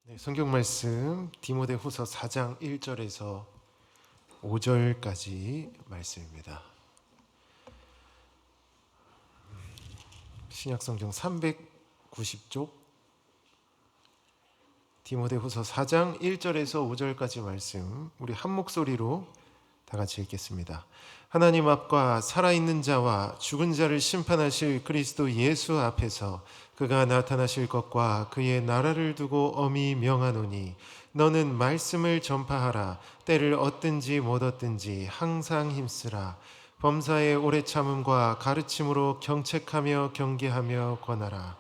네, 성경 말씀 디모데후서 4장 1절에서 5절까지 말씀입니다. 신약성경 390쪽 디모데후서 4장 1절에서 5절까지 말씀 우리 한 목소리로 다 같이 읽겠습니다. 하나님 앞과 살아있는 자와 죽은 자를 심판하실 그리스도 예수 앞에서 그가 나타나실 것과 그의 나라를 두고 엄히 명하노니 너는 말씀을 전파하라. 때를 얻든지 못 얻든지 항상 힘쓰라. 범사의 오래 참음과 가르침으로 경책하며 경계하며 권하라.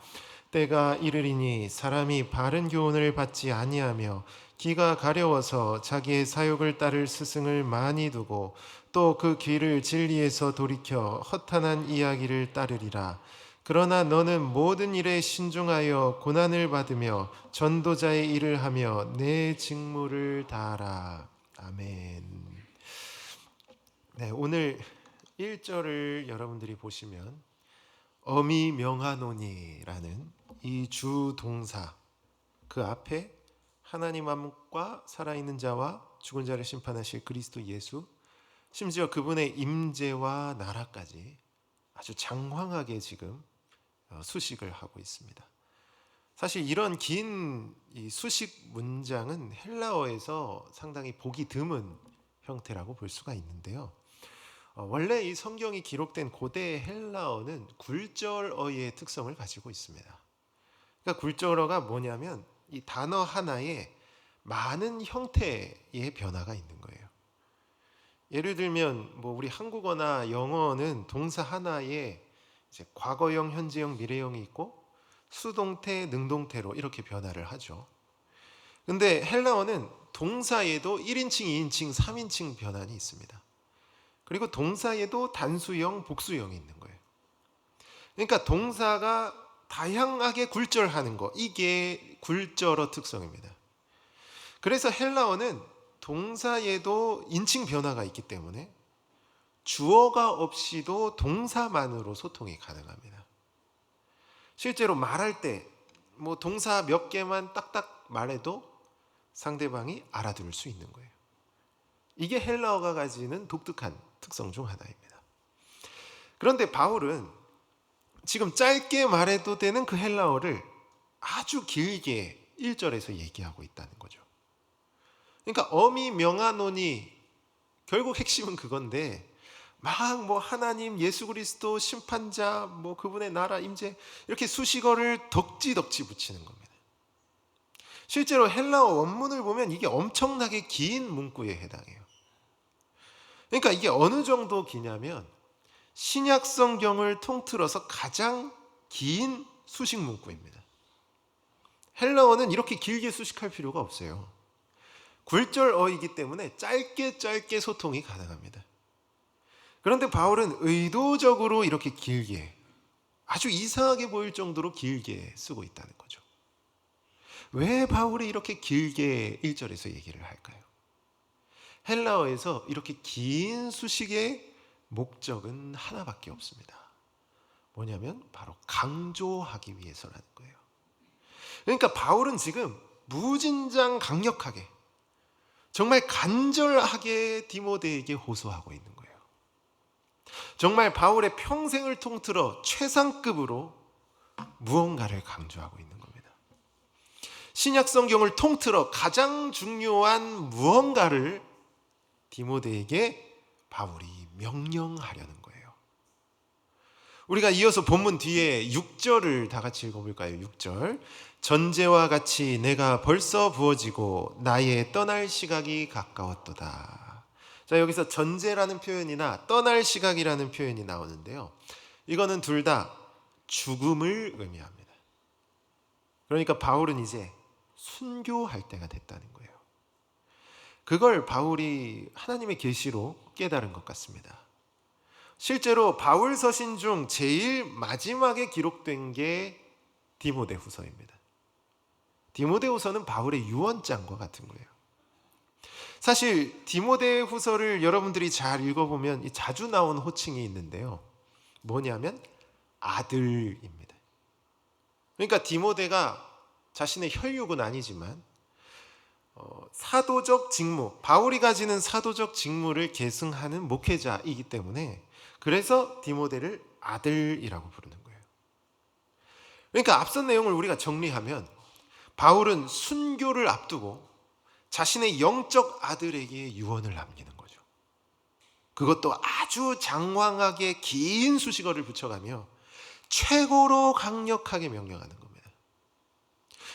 때가 이르리니 사람이 바른 교훈을 받지 아니하며 귀가 가려워서 자기의 사욕을 따를 스승을 많이 두고 또 그 귀를 진리에서 돌이켜 허탄한 이야기를 따르리라. 그러나 너는 모든 일에 신중하여 고난을 받으며 전도자의 일을 하며 내 직무를 다하라. 아멘. 네, 오늘 1절을 여러분들이 보시면 엄히 명하노니라는 이 주동사 그 앞에 하나님 앞과 살아있는 자와 죽은 자를 심판하실 그리스도 예수, 심지어 그분의 임재와 나라까지 아주 장황하게 지금 수식을 하고 있습니다. 사실 이런 긴 이 수식 문장은 헬라어에서 상당히 보기 드문 형태라고 볼 수가 있는데요. 원래 이 성경이 기록된 고대 헬라어는 굴절어의 특성을 가지고 있습니다. 그러니까 굴절어가 뭐냐면 이 단어 하나에 많은 형태의 변화가 있는 거예요. 예를 들면 뭐 우리 한국어나 영어는 동사 하나에 이제 과거형, 현재형, 미래형이 있고 수동태, 능동태로 이렇게 변화를 하죠. 근데 헬라어는 동사에도 1인칭, 2인칭, 3인칭 변환이 있습니다. 그리고 동사에도 단수형, 복수형이 있는 거예요. 그러니까 동사가 다양하게 굴절하는 거, 이게 굴절어 특성입니다. 그래서 헬라어는 동사에도 인칭 변화가 있기 때문에 주어가 없이도 동사만으로 소통이 가능합니다. 실제로 말할 때 뭐 동사 몇 개만 딱딱 말해도 상대방이 알아들을 수 있는 거예요. 이게 헬라어가 가지는 독특한 특성 중 하나입니다. 그런데 바울은 지금 짧게 말해도 되는 그 헬라어를 아주 길게 1절에서 얘기하고 있다는 거죠. 그러니까 엄히 명하노니 결국 핵심은 그건데 막 뭐 하나님, 예수 그리스도, 심판자, 뭐 그분의 나라, 임재 이렇게 수식어를 덕지 붙이는 겁니다. 실제로 헬라어 원문을 보면 이게 엄청나게 긴 문구에 해당해요. 그러니까 이게 어느 정도 기냐면 신약 성경을 통틀어서 가장 긴 수식 문구입니다. 헬라어는 이렇게 길게 수식할 필요가 없어요. 굴절어이기 때문에 짧게 소통이 가능합니다. 그런데 바울은 의도적으로 이렇게 길게, 아주 이상하게 보일 정도로 길게 쓰고 있다는 거죠. 왜 바울이 이렇게 길게 1절에서 얘기를 할까요? 헬라어에서 이렇게 긴 수식의 목적은 하나밖에 없습니다. 뭐냐면 바로 강조하기 위해서라는 거예요. 그러니까 바울은 지금 무진장 강력하게, 정말 간절하게 디모데에게 호소하고 있는 거예요. 정말 바울의 평생을 통틀어 최상급으로 무언가를 강조하고 있는 겁니다. 신약 성경을 통틀어 가장 중요한 무언가를 디모데에게 바울이 명령하려는 거예요. 우리가 이어서 본문 뒤에 6절을 다 같이 읽어볼까요? 6절. 전제와 같이 내가 벌써 부어지고 나의 떠날 시각이 가까웠도다. 자, 여기서 전제라는 표현이나 떠날 시각이라는 표현이 나오는데요. 이거는 둘 다 죽음을 의미합니다. 그러니까 바울은 이제 순교할 때가 됐다는 거예요. 그걸 바울이 하나님의 계시로 깨달은 것 같습니다. 실제로 바울 서신 중 제일 마지막에 기록된 게 디모데후서입니다. 디모데후서는 바울의 유언장과 같은 거예요. 사실 디모데후서를 여러분들이 잘 읽어보면 자주 나온 호칭이 있는데요. 뭐냐면 아들입니다. 그러니까 디모데가 자신의 혈육은 아니지만 사도적 직무, 바울이 가지는 사도적 직무를 계승하는 목회자이기 때문에 그래서 디모데를 아들이라고 부르는 거예요. 그러니까 앞선 내용을 우리가 정리하면 바울은 순교를 앞두고 자신의 영적 아들에게 유언을 남기는 거죠. 그것도 아주 장황하게 긴 수식어를 붙여가며 최고로 강력하게 명령하는 겁니다.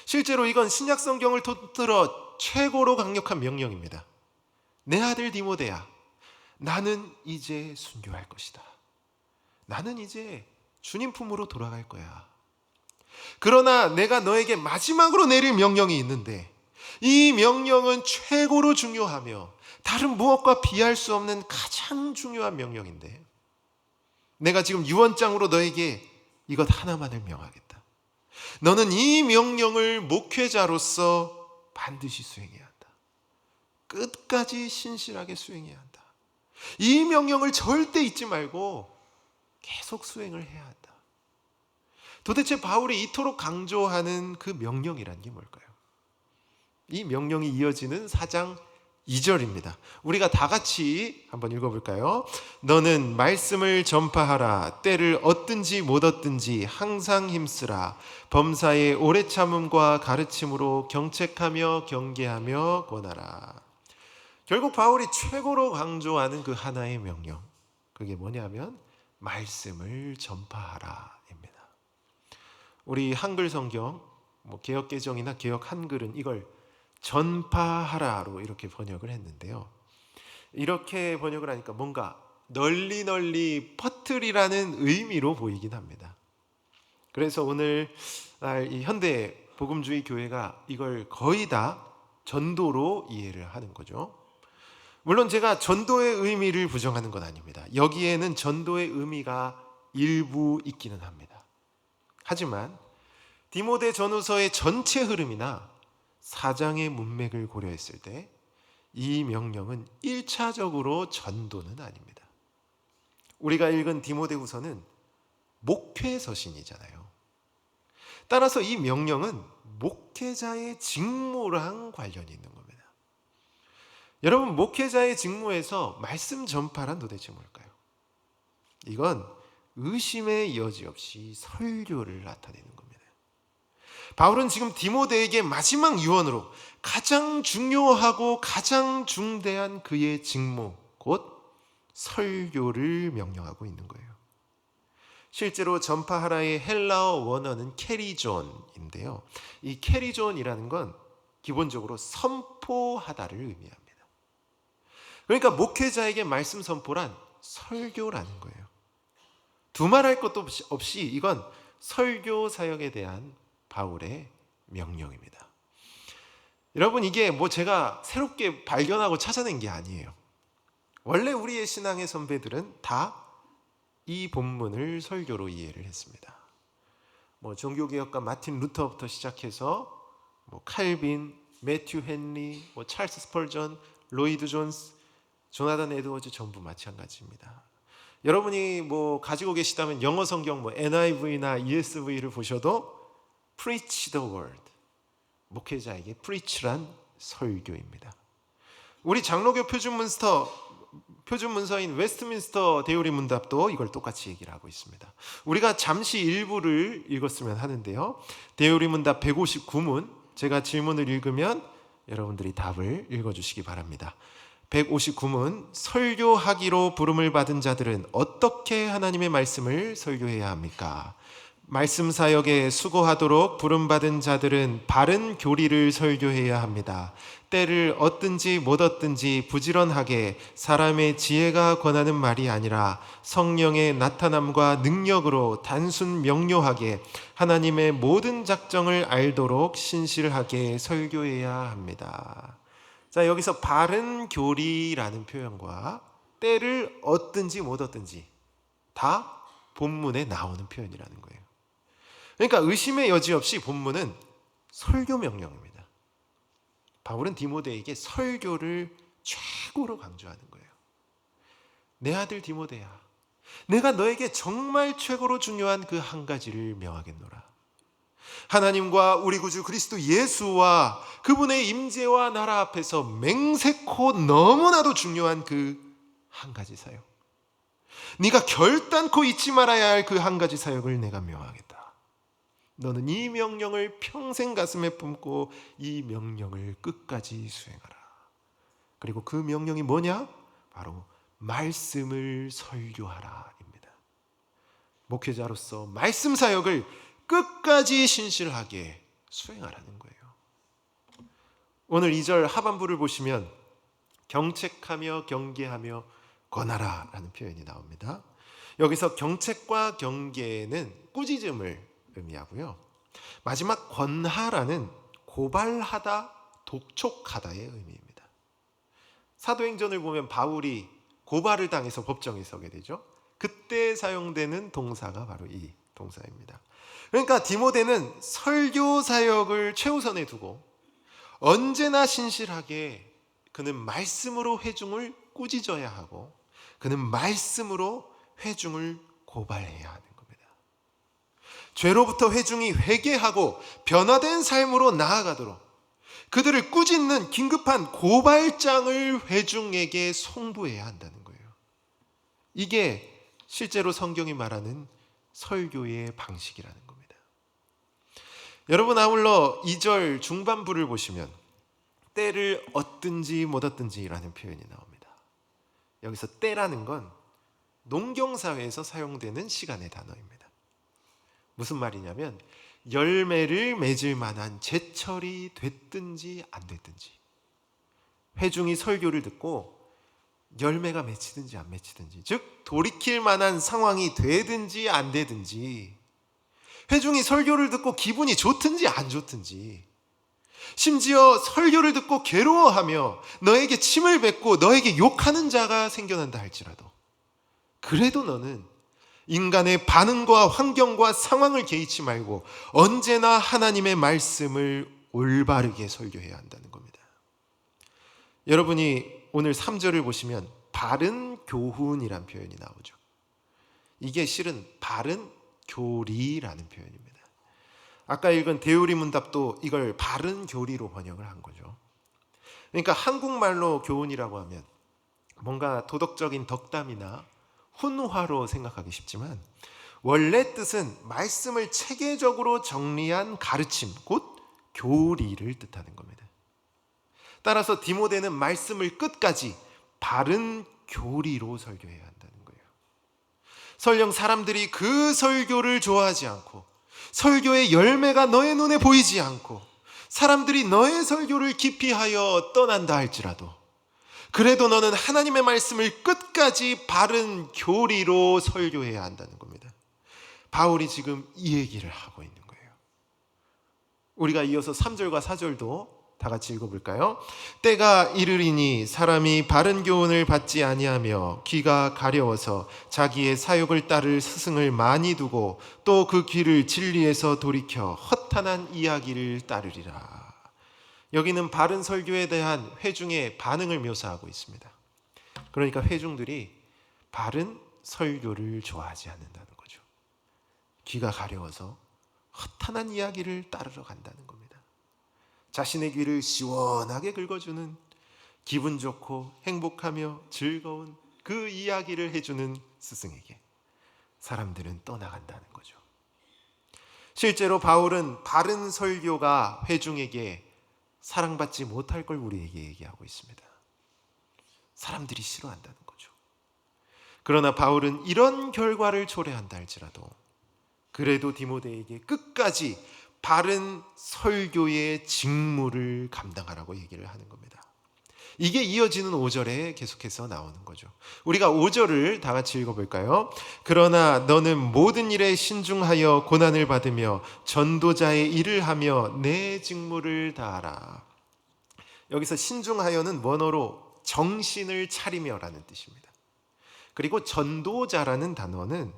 실제로 이건 신약 성경을 통틀어 최고로 강력한 명령입니다. 내 아들 디모데야, 나는 이제 순교할 것이다. 나는 이제 주님 품으로 돌아갈 거야. 그러나 내가 너에게 마지막으로 내릴 명령이 있는데 이 명령은 최고로 중요하며 다른 무엇과 비할 수 없는 가장 중요한 명령인데 내가 지금 유언장으로 너에게 이것 하나만을 명하겠다. 너는 이 명령을 목회자로서 반드시 수행해야 한다. 끝까지 신실하게 수행해야 한다. 이 명령을 절대 잊지 말고 계속 수행을 해야 한다. 도대체 바울이 이토록 강조하는 그 명령이란 게 뭘까요? 이 명령이 이어지는 4장 2절입니다. 우리가 다 같이 한번 읽어볼까요? 너는 말씀을 전파하라. 때를 얻든지 못 얻든지 항상 힘쓰라. 범사의 오래 참음과 가르침으로 경책하며 경계하며 권하라. 결국 바울이 최고로 강조하는 그 하나의 명령, 그게 뭐냐면 말씀을 전파하라입니다. 우리 한글 성경, 개역 개정이나 개역 한글은 이걸 전파하라로 이렇게 번역을 했는데요. 이렇게 번역을 하니까 뭔가 널리 널리 퍼뜨리라는 의미로 보이긴 합니다. 그래서 오늘날 이 현대 복음주의 교회가 이걸 거의 다 전도로 이해를 하는 거죠. 물론 제가 전도의 의미를 부정하는 건 아닙니다. 여기에는 전도의 의미가 일부 있기는 합니다. 하지만 디모데 전후서의 전체 흐름이나 사장의 문맥을 고려했을 때 이 명령은 1차적으로 전도는 아닙니다. 우리가 읽은 디모데후서는 목회서신이잖아요. 따라서 이 명령은 목회자의 직무랑 관련이 있는 겁니다. 여러분, 목회자의 직무에서 말씀 전파란 도대체 뭘까요? 이건 의심의 여지 없이 설교를 나타내는 겁니다. 바울은 지금 디모데에게 마지막 유언으로 가장 중요하고 가장 중대한 그의 직무, 곧 설교를 명령하고 있는 거예요. 실제로 전파하라의 헬라어 원어는 캐리존인데요. 이 캐리존이라는 건 기본적으로 선포하다를 의미합니다. 그러니까 목회자에게 말씀 선포란 설교라는 거예요. 두말할 것도 없이 이건 설교 사역에 대한 바울의 명령입니다. 여러분, 이게 제가 새롭게 발견하고 찾아낸 게 아니에요. 원래 우리의 신앙의 선배들은 다 이 본문을 설교로 이해를 했습니다. 종교개혁가 마틴 루터부터 시작해서 칼빈, 매튜 헨리, 찰스 스펄전, 로이드 존스, 조나단 에드워즈 전부 마찬가지입니다. 여러분이 가지고 계시다면 영어 성경 NIV나 ESV를 보셔도 Preach the word, 목회자에게 preach란 설교입니다. 우리 장로교 표준문서인 웨스트민스터 대요리 문답도 이걸 똑같이 얘기를 하고 있습니다. 우리가 잠시 일부를 읽었으면 하는데요. 대요리 문답 159문, 제가 질문을 읽으면 여러분들이 답을 읽어주시기 바랍니다. 159문, 설교하기로 부름을 받은 자들은 어떻게 하나님의 말씀을 설교해야 합니까? 말씀 사역에 수고하도록 부름받은 자들은 바른 교리를 설교해야 합니다. 때를 얻든지 못 얻든지 부지런하게 사람의 지혜가 권하는 말이 아니라 성령의 나타남과 능력으로 단순 명료하게 하나님의 모든 작정을 알도록 신실하게 설교해야 합니다. 자, 여기서 바른 교리라는 표현과 때를 얻든지 못 얻든지 다 본문에 나오는 표현이라는 거예요. 그러니까 의심의 여지 없이 본문은 설교 명령입니다. 바울은 디모데에게 설교를 최고로 강조하는 거예요. 내 아들 디모데야, 내가 너에게 정말 최고로 중요한 그 한 가지를 명하겠노라. 하나님과 우리 구주 그리스도 예수와 그분의 임재와 나라 앞에서 맹세코 너무나도 중요한 그 한 가지 사역, 네가 결단코 잊지 말아야 할 그 한 가지 사역을 내가 명하겠다. 너는 이 명령을 평생 가슴에 품고 이 명령을 끝까지 수행하라. 그리고 그 명령이 뭐냐? 바로 말씀을 설교하라입니다. 목회자로서 말씀 사역을 끝까지 신실하게 수행하라는 거예요. 오늘 2절 하반부를 보시면 경책하며 경계하며 권하라라는 표현이 나옵니다. 여기서 경책과 경계는 꾸짖음을 의미하고요. 마지막 권하라는 고발하다, 독촉하다의 의미입니다. 사도행전을 보면 바울이 고발을 당해서 법정에 서게 되죠. 그때 사용되는 동사가 바로 이 동사입니다. 그러니까 디모데는 설교 사역을 최우선에 두고 언제나 신실하게 그는 말씀으로 회중을 꾸짖어야 하고 그는 말씀으로 회중을 고발해야 하는 겁니다. 죄로부터 회중이 회개하고 변화된 삶으로 나아가도록 그들을 꾸짖는 긴급한 고발장을 회중에게 송부해야 한다는 거예요. 이게 실제로 성경이 말하는 설교의 방식이라는 겁니다. 여러분, 아울러 2절 중반부를 보시면 때를 얻든지 못 얻든지라는 표현이 나옵니다. 여기서 때라는 건 농경사회에서 사용되는 시간의 단어입니다. 무슨 말이냐면 열매를 맺을 만한 제철이 됐든지 안 됐든지, 회중이 설교를 듣고 열매가 맺히든지 안 맺히든지, 즉 돌이킬 만한 상황이 되든지 안 되든지, 회중이 설교를 듣고 기분이 좋든지 안 좋든지, 심지어 설교를 듣고 괴로워하며 너에게 침을 뱉고 너에게 욕하는 자가 생겨난다 할지라도, 그래도 너는 인간의 반응과 환경과 상황을 개의치 말고 언제나 하나님의 말씀을 올바르게 설교해야 한다는 겁니다. 여러분이 오늘 3절을 보시면 바른 교훈이란 표현이 나오죠. 이게 실은 바른 교리라는 표현입니다. 아까 읽은 대우리 문답도 이걸 바른 교리로 번역을 한 거죠. 그러니까 한국말로 교훈이라고 하면 뭔가 도덕적인 덕담이나 훈화로 생각하기 쉽지만 원래 뜻은 말씀을 체계적으로 정리한 가르침, 곧 교리를 뜻하는 겁니다. 따라서 디모데는 말씀을 끝까지 바른 교리로 설교해야 한다는 거예요. 설령 사람들이 그 설교를 좋아하지 않고 설교의 열매가 너의 눈에 보이지 않고 사람들이 너의 설교를 기피하여 떠난다 할지라도 그래도 너는 하나님의 말씀을 끝까지 바른 교리로 설교해야 한다는 겁니다. 바울이 지금 이 얘기를 하고 있는 거예요. 우리가 이어서 3절과 4절도 다 같이 읽어볼까요? 때가 이르리니 사람이 바른 교훈을 받지 아니하며 귀가 가려워서 자기의 사욕을 따를 스승을 많이 두고 또 그 귀를 진리에서 돌이켜 허탄한 이야기를 따르리라. 여기는 바른 설교에 대한 회중의 반응을 묘사하고 있습니다. 그러니까 회중들이 바른 설교를 좋아하지 않는다는 거죠. 귀가 가려워서 허탄한 이야기를 따르러 간다는 겁니다. 자신의 귀를 시원하게 긁어주는, 기분 좋고 행복하며 즐거운 그 이야기를 해주는 스승에게 사람들은 떠나간다는 거죠. 실제로 바울은 바른 설교가 회중에게 사랑받지 못할 걸 우리에게 얘기하고 있습니다. 사람들이 싫어한다는 거죠. 그러나 바울은 이런 결과를 초래한다 할지라도 그래도 디모데에게 끝까지 바른 설교의 직무를 감당하라고 얘기를 하는 겁니다. 이게 이어지는 5절에 계속해서 나오는 거죠. 우리가 5절을 다 같이 읽어볼까요? 그러나 너는 모든 일에 신중하여 고난을 받으며 전도자의 일을 하며 내 직무를 다하라. 여기서 신중하여는 원어로 정신을 차리며라는 뜻입니다. 그리고 전도자라는 단어는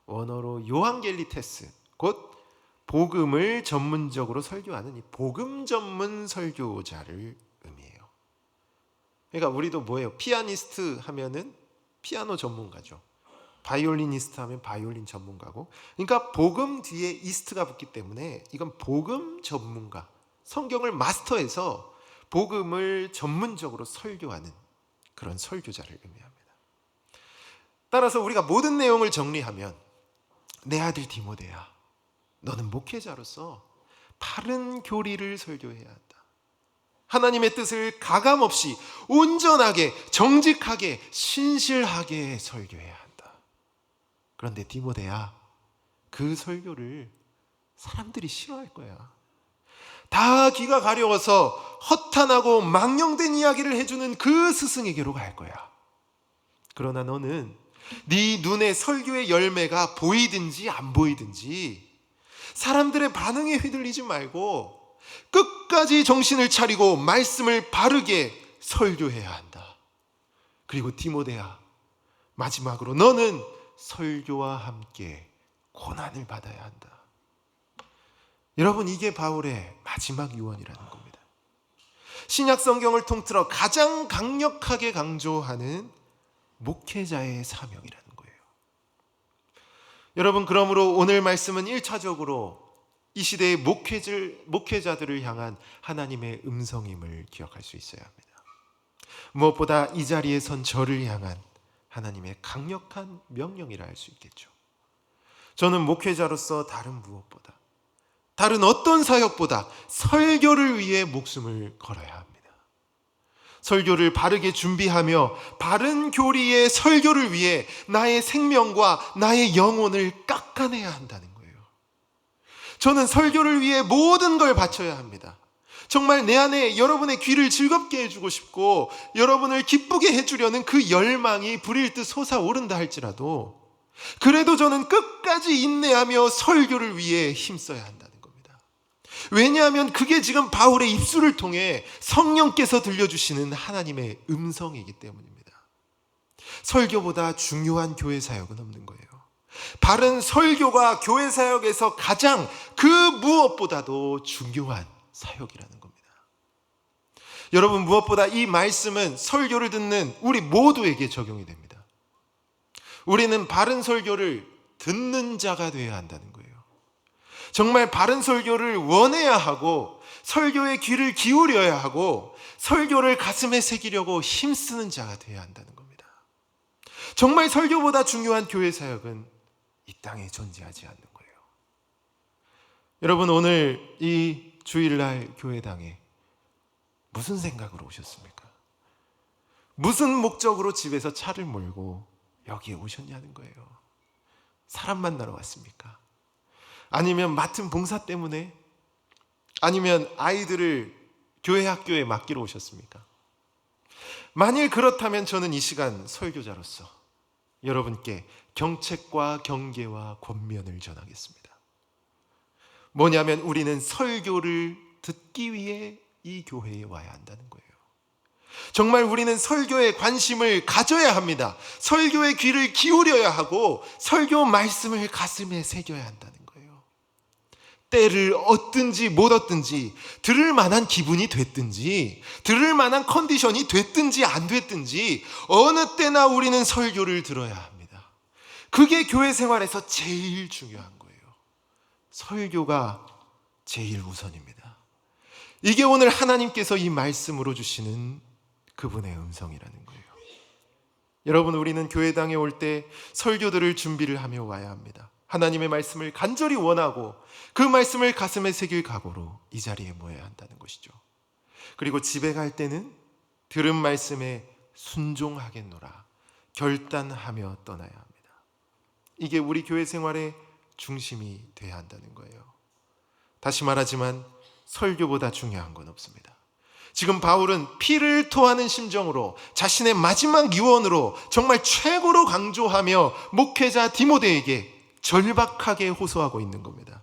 원어로 요한겔리테스, 곧 복음을 전문적으로 설교하는 이 복음 전문 설교자를 의미해요. 그러니까 우리도 뭐예요? 피아니스트 하면은 피아노 전문가죠. 바이올리니스트 하면 바이올린 전문가고, 그러니까 복음 뒤에 이스트가 붙기 때문에 이건 복음 전문가, 성경을 마스터해서 복음을 전문적으로 설교하는 그런 설교자를 의미합니다. 따라서 우리가 모든 내용을 정리하면, 내 아들 디모데야, 너는 목회자로서 바른 교리를 설교해야 한다. 하나님의 뜻을 가감없이 온전하게, 정직하게, 신실하게 설교해야 한다. 그런데 디모데야, 그 설교를 사람들이 싫어할 거야. 다 귀가 가려워서 허탄하고 망령된 이야기를 해주는 그 스승에게로 갈 거야. 그러나 너는 네 눈에 설교의 열매가 보이든지 안 보이든지 사람들의 반응에 휘둘리지 말고 끝까지 정신을 차리고 말씀을 바르게 설교해야 한다. 그리고 디모데야, 마지막으로 너는 설교와 함께 고난을 받아야 한다. 여러분, 이게 바울의 마지막 유언이라는 겁니다. 신약 성경을 통틀어 가장 강력하게 강조하는 목회자의 사명이라는 거예요. 여러분, 그러므로 오늘 말씀은 1차적으로 이 시대의 목회자들을 향한 하나님의 음성임을 기억할 수 있어야 합니다. 무엇보다 이 자리에 선 저를 향한 하나님의 강력한 명령이라 할 수 있겠죠. 저는 목회자로서 다른 어떤 사역보다 설교를 위해 목숨을 걸어야 합니다. 설교를 바르게 준비하며 바른 교리의 설교를 위해 나의 생명과 나의 영혼을 깎아내야 한다는 거예요. 저는 설교를 위해 모든 걸 바쳐야 합니다. 정말 내 안에 여러분의 귀를 즐겁게 해주고 싶고 여러분을 기쁘게 해주려는 그 열망이 불일 듯 솟아오른다 할지라도, 그래도 저는 끝까지 인내하며 설교를 위해 힘써야 한다는 겁니다. 왜냐하면 그게 지금 바울의 입술을 통해 성령께서 들려주시는 하나님의 음성이기 때문입니다. 설교보다 중요한 교회 사역은 없는 거예요. 바른 설교가 교회 사역에서 가장 그 무엇보다도 중요한 사역이라는 겁니다. 여러분, 무엇보다 이 말씀은 설교를 듣는 우리 모두에게 적용이 됩니다. 우리는 바른 설교를 듣는 자가 되어야 한다는 거예요. 정말 바른 설교를 원해야 하고 설교에 귀를 기울여야 하고 설교를 가슴에 새기려고 힘쓰는 자가 되어야 한다는 겁니다. 정말 설교보다 중요한 교회 사역은 이 땅에 존재하지 않는 거예요. 여러분, 오늘 이 주일날 교회당에 무슨 생각으로 오셨습니까? 무슨 목적으로 집에서 차를 몰고 여기에 오셨냐는 거예요. 사람 만나러 왔습니까? 아니면 맡은 봉사 때문에? 아니면 아이들을 교회 학교에 맡기러 오셨습니까? 만일 그렇다면 저는 이 시간 설교자로서 여러분께 경책과 경계와 권면을 전하겠습니다. 뭐냐면 우리는 설교를 듣기 위해 이 교회에 와야 한다는 거예요. 정말 우리는 설교에 관심을 가져야 합니다. 설교의 귀를 기울여야 하고 설교 말씀을 가슴에 새겨야 한다는 거예요. 때를 얻든지 못 얻든지, 들을 만한 기분이 됐든지, 들을 만한 컨디션이 됐든지 안 됐든지 어느 때나 우리는 설교를 들어야 합니다. 그게 교회 생활에서 제일 중요한 거예요. 설교가 제일 우선입니다. 이게 오늘 하나님께서 이 말씀으로 주시는 그분의 음성이라는 거예요. 여러분, 우리는 교회당에 올 때 설교들을 준비를 하며 와야 합니다. 하나님의 말씀을 간절히 원하고 그 말씀을 가슴에 새길 각오로 이 자리에 모여야 한다는 것이죠. 그리고 집에 갈 때는 들은 말씀에 순종하겠노라 결단하며 떠나야 합니다. 이게 우리 교회 생활의 중심이 돼야 한다는 거예요. 다시 말하지만 설교보다 중요한 건 없습니다. 지금 바울은 피를 토하는 심정으로 자신의 마지막 유언으로 정말 최고로 강조하며 목회자 디모데에게 절박하게 호소하고 있는 겁니다.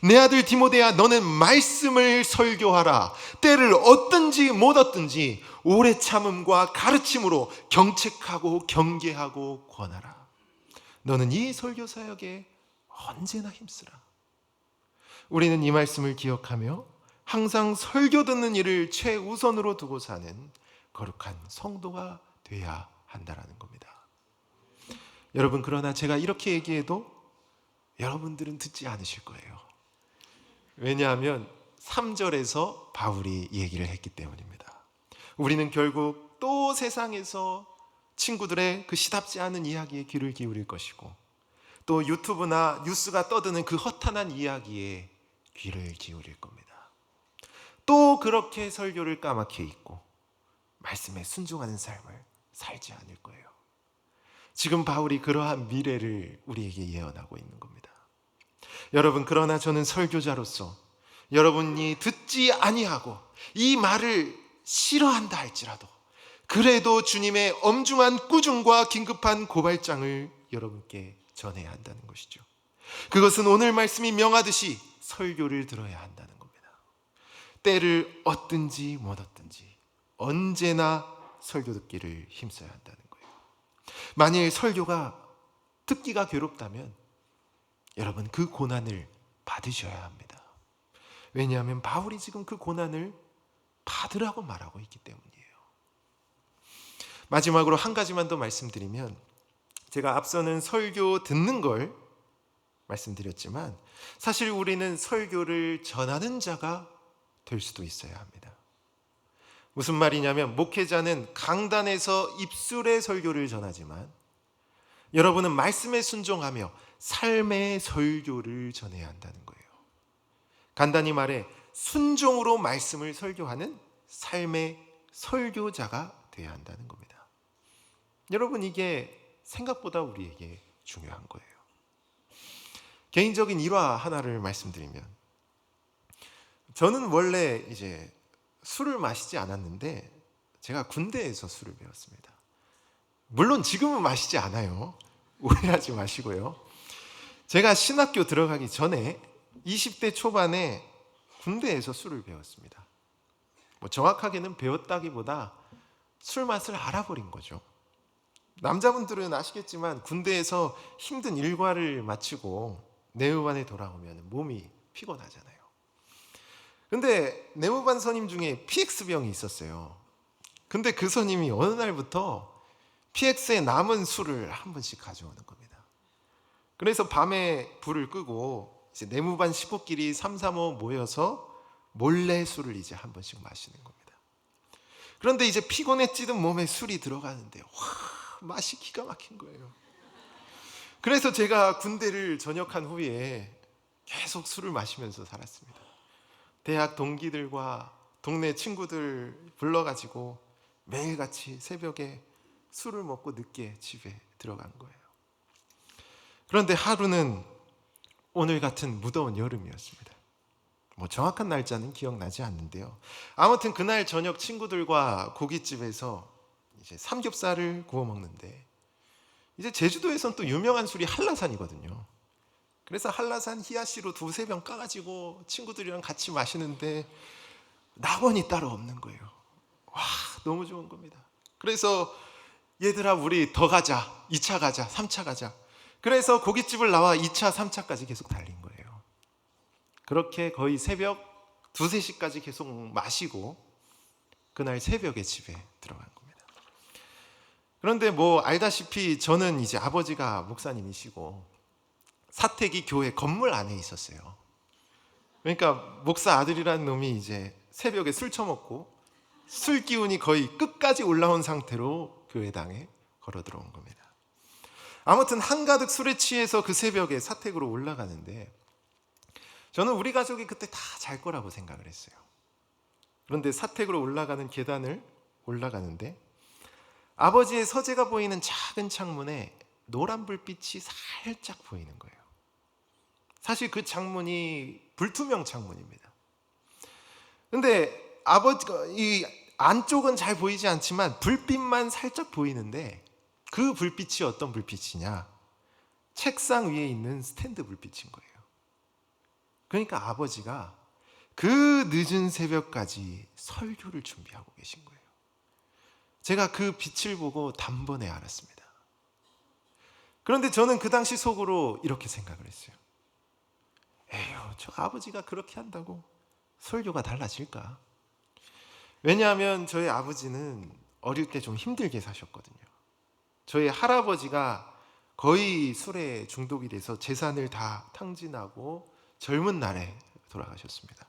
내 아들 디모데야, 너는 말씀을 설교하라. 때를 얻든지 못 얻든지 오래 참음과 가르침으로 경책하고 경계하고 권하라. 너는 이 설교 사역에 언제나 힘쓰라. 우리는 이 말씀을 기억하며 항상 설교 듣는 일을 최우선으로 두고 사는 거룩한 성도가 돼야 한다는 겁니다. 여러분, 그러나 제가 이렇게 얘기해도 여러분들은 듣지 않으실 거예요. 왜냐하면 3절에서 바울이 얘기를 했기 때문입니다. 우리는 결국 또 세상에서 친구들의 그 시답지 않은 이야기에 귀를 기울일 것이고, 또 유튜브나 뉴스가 떠드는 그 허탄한 이야기에 귀를 기울일 겁니다. 또 그렇게 설교를 까맣게 읽고 말씀에 순종하는 삶을 살지 않을 거예요. 지금 바울이 그러한 미래를 우리에게 예언하고 있는 겁니다. 여러분, 그러나 저는 설교자로서 여러분이 듣지 아니하고 이 말을 싫어한다 할지라도 그래도 주님의 엄중한 꾸중과 긴급한 고발장을 여러분께 전해야 한다는 것이죠. 그것은 오늘 말씀이 명하듯이 설교를 들어야 한다는 겁니다. 때를 얻든지 못 얻든지 언제나 설교 듣기를 힘써야 한다는 거예요. 만일 설교가 듣기가 괴롭다면 여러분, 그 고난을 받으셔야 합니다. 왜냐하면 바울이 지금 그 고난을 받으라고 말하고 있기 때문이에요. 마지막으로 한 가지만 더 말씀드리면, 제가 앞서는 설교 듣는 걸 말씀드렸지만 사실 우리는 설교를 전하는 자가 될 수도 있어야 합니다. 무슨 말이냐면, 목회자는 강단에서 입술의 설교를 전하지만 여러분은 말씀에 순종하며 삶의 설교를 전해야 한다는 거예요. 간단히 말해 순종으로 말씀을 설교하는 삶의 설교자가 되어야 한다는 겁니다. 여러분, 이게 생각보다 우리에게 중요한 거예요. 개인적인 일화 하나를 말씀드리면, 저는 원래 이제 술을 마시지 않았는데 제가 군대에서 술을 배웠습니다. 물론 지금은 마시지 않아요. 오해하지 마시고요. 제가 신학교 들어가기 전에 20대 초반에 군대에서 술을 배웠습니다. 정확하게는 배웠다기보다 술 맛을 알아버린 거죠. 남자분들은 아시겠지만 군대에서 힘든 일과를 마치고 내무반에 돌아오면 몸이 피곤하잖아요. 근데 내무반 선임 중에 PX병이 있었어요. 근데 그 선임이 어느 날부터 PX에 남은 술을 한 번씩 가져오는 겁니다. 그래서 밤에 불을 끄고 이제 내무반 식구끼리 3, 3호 모여서 몰래 술을 이제 한 번씩 마시는 겁니다. 그런데 이제 피곤에 찌든 몸에 술이 들어가는데 맛이 기가 막힌 거예요. 그래서 제가 군대를 전역한 후에 계속 술을 마시면서 살았습니다. 대학 동기들과 동네 친구들 불러가지고 매일같이 새벽에 술을 먹고 늦게 집에 들어간 거예요. 그런데 하루는 오늘 같은 무더운 여름이었습니다. 정확한 날짜는 기억나지 않는데요. 아무튼 그날 저녁 친구들과 고깃집에서 이제 삼겹살을 구워 먹는데, 이제 제주도에선 또 유명한 술이 한라산이거든요. 그래서 한라산 히야시로 2-3병 까가지고 친구들이랑 같이 마시는데 낙원이 따로 없는 거예요. 와, 너무 좋은 겁니다. 그래서 얘들아, 우리 더 가자. 2차 가자. 3차 가자. 그래서 고깃집을 나와 2차, 3차까지 계속 달린 거예요. 그렇게 거의 새벽 2-3시까지 계속 마시고 그날 새벽에 집에 들어간 겁니다. 그런데 알다시피 저는 이제 아버지가 목사님이시고 사택이 교회 건물 안에 있었어요. 그러니까 목사 아들이라는 놈이 이제 새벽에 술 처먹고 술 기운이 거의 끝까지 올라온 상태로 교회당에 걸어 들어온 겁니다. 아무튼 한가득 술에 취해서 그 새벽에 사택으로 올라가는데, 저는 우리 가족이 그때 다 잘 거라고 생각을 했어요. 그런데 사택으로 올라가는 계단을 올라가는데 아버지의 서재가 보이는 작은 창문에 노란 불빛이 살짝 보이는 거예요. 사실 그 창문이 불투명 창문입니다. 근데 아버지가 이 안쪽은 잘 보이지 않지만 불빛만 살짝 보이는데, 그 불빛이 어떤 불빛이냐? 책상 위에 있는 스탠드 불빛인 거예요. 그러니까 아버지가 그 늦은 새벽까지 설교를 준비하고 계신 거예요. 제가 그 빛을 보고 단번에 알았습니다. 그런데 저는 그 당시 속으로 이렇게 생각을 했어요. 에휴, 저 아버지가 그렇게 한다고 설교가 달라질까? 왜냐하면 저희 아버지는 어릴 때 좀 힘들게 사셨거든요. 저희 할아버지가 거의 술에 중독이 돼서 재산을 다 탕진하고 젊은 날에 돌아가셨습니다.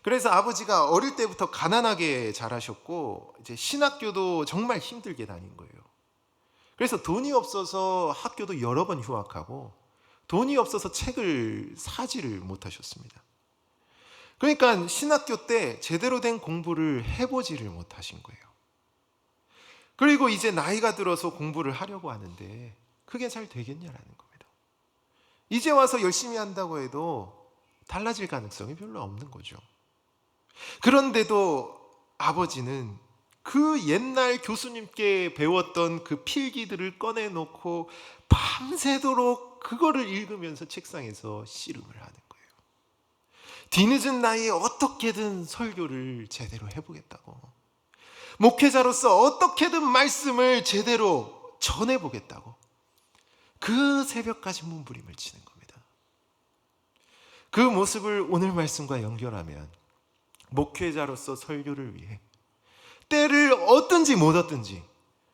그래서 아버지가 어릴 때부터 가난하게 자라셨고 이제 신학교도 정말 힘들게 다닌 거예요. 그래서 돈이 없어서 학교도 여러 번 휴학하고 돈이 없어서 책을 사지를 못하셨습니다. 그러니까 신학교 때 제대로 된 공부를 해보지를 못하신 거예요. 그리고 이제 나이가 들어서 공부를 하려고 하는데 그게 잘 되겠냐라는 겁니다. 이제 와서 열심히 한다고 해도 달라질 가능성이 별로 없는 거죠. 그런데도 아버지는 그 옛날 교수님께 배웠던 그 필기들을 꺼내놓고 밤새도록 그거를 읽으면서 책상에서 씨름을 하는 거예요. 뒤늦은 나이에 어떻게든 설교를 제대로 해보겠다고, 목회자로서 어떻게든 말씀을 제대로 전해보겠다고 그 새벽까지 몸부림을 치는 겁니다. 그 모습을 오늘 말씀과 연결하면 목회자로서 설교를 위해 때를 얻든지 못 얻든지,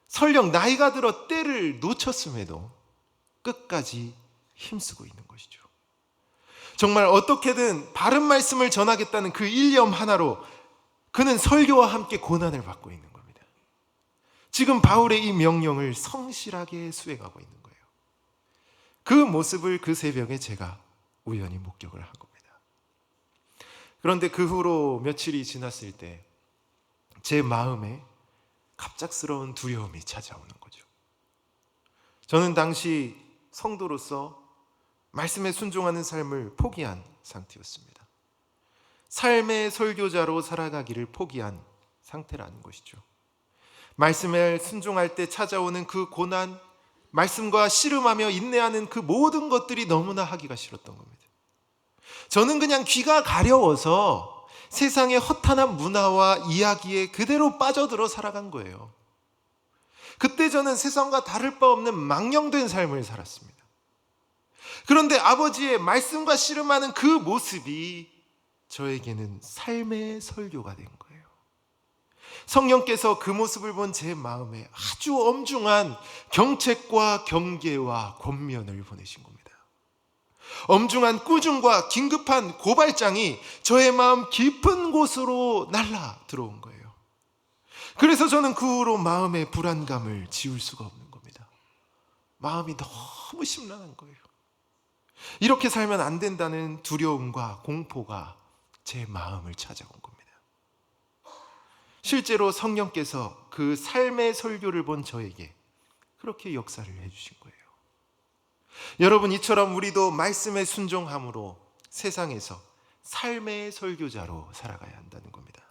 설령 나이가 들어 때를 놓쳤음에도 끝까지 힘쓰고 있는 것이죠. 정말 어떻게든 바른 말씀을 전하겠다는 그 일념 하나로 그는 설교와 함께 고난을 받고 있는 겁니다. 지금 바울의 이 명령을 성실하게 수행하고 있는 거예요. 그 모습을 그 새벽에 제가 우연히 목격을 한 겁니다. 그런데 그 후로 며칠이 지났을 때 제 마음에 갑작스러운 두려움이 찾아오는 거죠. 저는 당시 성도로서 말씀에 순종하는 삶을 포기한 상태였습니다. 삶의 설교자로 살아가기를 포기한 상태라는 것이죠. 말씀에 순종할 때 찾아오는 그 고난, 말씀과 씨름하며 인내하는 그 모든 것들이 너무나 하기가 싫었던 겁니다. 저는 그냥 귀가 가려워서 세상의 허탄한 문화와 이야기에 그대로 빠져들어 살아간 거예요. 그때 저는 세상과 다를 바 없는 망령된 삶을 살았습니다. 그런데 아버지의 말씀과 씨름하는 그 모습이 저에게는 삶의 설교가 된 거예요. 성령께서 그 모습을 본 제 마음에 아주 엄중한 경책과 경계와 권면을 보내신 겁니다. 엄중한 꾸중과 긴급한 고발장이 저의 마음 깊은 곳으로 날라 들어온 거예요. 그래서 저는 그 후로 마음의 불안감을 지울 수가 없는 겁니다. 마음이 너무 심란한 거예요. 이렇게 살면 안 된다는 두려움과 공포가 제 마음을 찾아온 겁니다. 실제로 성령께서 그 삶의 설교를 본 저에게 그렇게 역사를 해주신 거예요. 여러분, 이처럼 우리도 말씀에 순종함으로 세상에서 삶의 설교자로 살아가야 한다는 겁니다.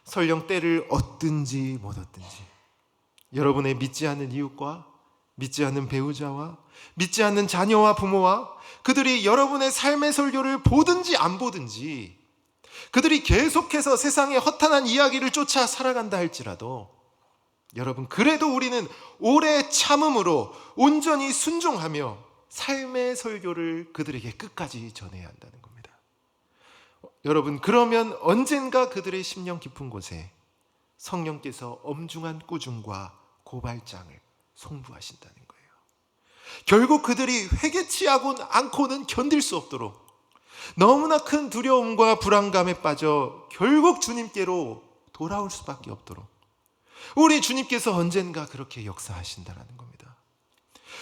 설령 때를 얻든지 못 얻든지, 여러분의 믿지 않는 이웃과 믿지 않는 배우자와 믿지 않는 자녀와 부모와 그들이 여러분의 삶의 설교를 보든지 안 보든지, 그들이 계속해서 세상의 허탄한 이야기를 쫓아 살아간다 할지라도 여러분, 그래도 우리는 오래 참음으로 온전히 순종하며 삶의 설교를 그들에게 끝까지 전해야 한다는 겁니다. 여러분, 그러면 언젠가 그들의 심령 깊은 곳에 성령께서 엄중한 꾸중과 고발장을 송부하신다는 거예요. 결국 그들이 회개치 않고는 견딜 수 없도록 너무나 큰 두려움과 불안감에 빠져 결국 주님께로 돌아올 수밖에 없도록 우리 주님께서 언젠가 그렇게 역사하신다는 겁니다.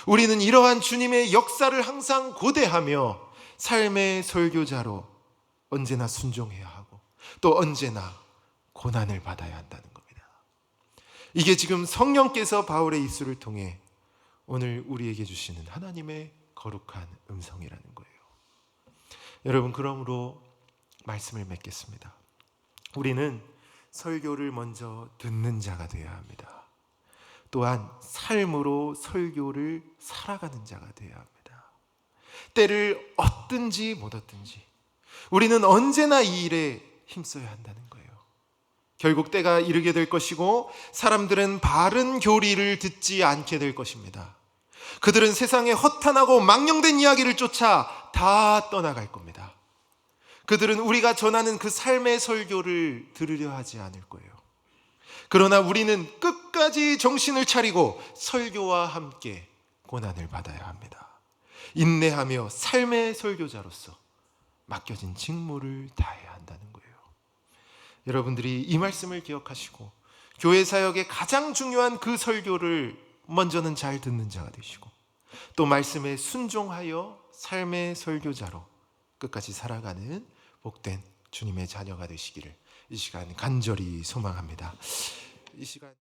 우리는 이러한 주님의 역사를 항상 고대하며 삶의 설교자로 언제나 순종해야 하고 또 언제나 고난을 받아야 한다는 겁니다. 이게 지금 성령께서 바울의 입술을 통해 오늘 우리에게 주시는 하나님의 거룩한 음성이라는 거예요. 여러분, 그러므로 말씀을 맺겠습니다. 우리는 설교를 먼저 듣는 자가 되어야 합니다. 또한 삶으로 설교를 살아가는 자가 되어야 합니다. 때를 얻든지 못 얻든지 우리는 언제나 이 일에 힘써야 한다는 거예요. 결국 때가 이르게 될 것이고 사람들은 바른 교리를 듣지 않게 될 것입니다. 그들은 세상의 허탄하고 망령된 이야기를 쫓아 다 떠나갈 겁니다. 그들은 우리가 전하는 그 삶의 설교를 들으려 하지 않을 거예요. 그러나 우리는 끝까지 정신을 차리고 설교와 함께 고난을 받아야 합니다. 인내하며 삶의 설교자로서 맡겨진 직무를 다해야 한다는 거예요. 여러분들이 이 말씀을 기억하시고 교회 사역의 가장 중요한 그 설교를 먼저는 잘 듣는 자가 되시고 또 말씀에 순종하여 삶의 설교자로 끝까지 살아가는 복된 주님의 자녀가 되시기를 이 시간 간절히 소망합니다. 이 시간